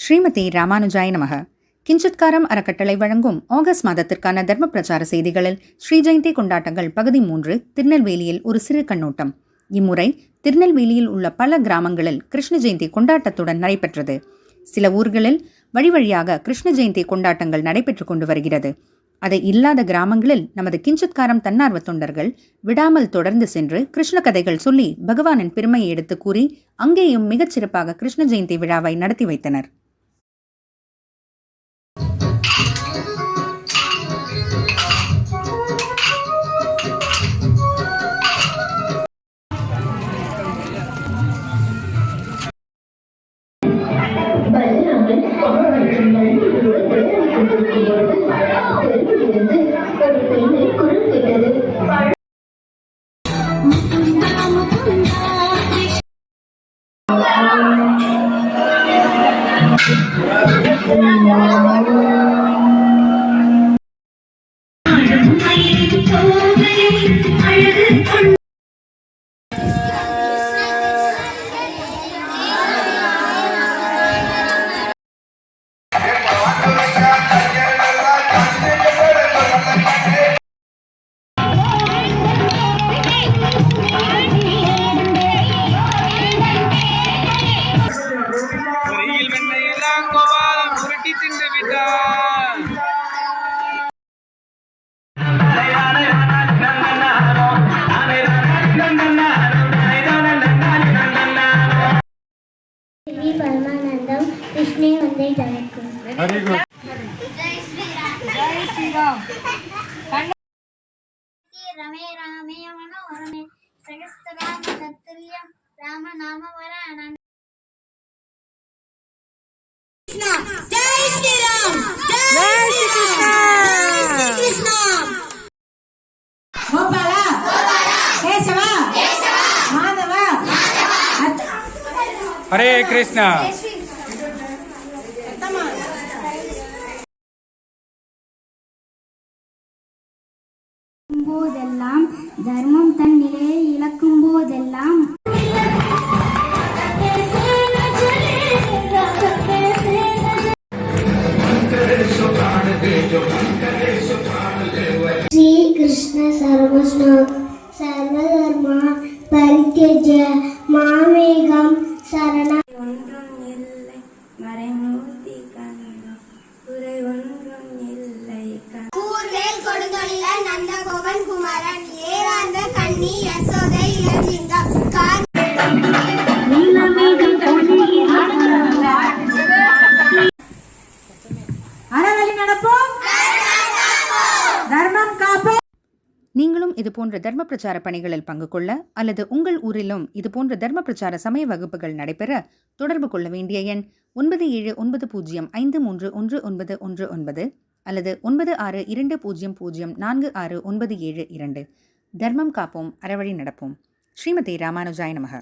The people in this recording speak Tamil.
ஸ்ரீமதி ராமானுஜாய நமக. கிஞ்சித்காரம் அறக்கட்டளை வழங்கும் ஆகஸ்ட் மாதத்திற்கான தர்ம பிரச்சார செய்திகளில் ஸ்ரீ ஜெயந்தி கொண்டாட்டங்கள் பகுதி 3 திருநெல்வேலியில் ஒரு சிறு கண்ணோட்டம். இம்முறை திருநெல்வேலியில் உள்ள பல கிராமங்களில் கிருஷ்ண ஜெயந்தி கொண்டாட்டத்துடன் நடைபெற்றது. சில ஊர்களில் வழி வழியாக கிருஷ்ண ஜெயந்தி கொண்டாட்டங்கள் நடைபெற்று கொண்டு வருகிறது. அதை இல்லாத கிராமங்களில் நமது கிஞ்சித்காரம் தன்னார்வ தொண்டர்கள் விடாமல் தொடர்ந்து சென்று கிருஷ்ண கதைகள் சொல்லி பகவானின் பெருமையை எடுத்து கூறி அங்கேயும் மிகச் சிறப்பாக கிருஷ்ண ஜெயந்தி விழாவை நடத்தி வைத்தனர். परमानंदम कृष्णे वंदे जगद्गुरु. हरि गुरु. जय श्री राम. जय श्री राम. रमे रामे मनोरमे सहस्रनाम तत्तुल्यं राम नाम वरानन. जय श्री राम. जय श्री कृष्ण. जय श्री कृष्ण. गोपाला केशवा माधवा हरे कृष्णा. போதெல்லாம் தர்மம் தன் நிலையை இழக்கும் போதெல்லாம் ஸ்ரீ கிருஷ்ண சர்வதர்மா பரித்யஜ்ய மாமேகம் சரண. ஒன்றும் இல்லை மறைமூர்த்தி கண்ணா குறை ஒன்றும் இல்லை. கூர்வேல் கொடுதொழில நந்தகோபன் குமரன் ஏராந்த கண்ணி யசோதை இளஞ்சிங்கம் அறவழி நடப்போம், தர்மம் காப்போம். நீங்களும் இதுபோன்ற தர்ம பிரச்சார பணிகளில் பங்கு கொள்ள அல்லது உங்கள் ஊரிலும் இதுபோன்ற தர்ம பிரச்சார சமய வகுப்புகள் நடைபெற தொடர்பு கொள்ள வேண்டிய எண் 9790531919 அல்லது 9620046972. தர்மம் காப்போம், அறவழி நடப்போம். ஸ்ரீமதி ராமானுஜாய நமக.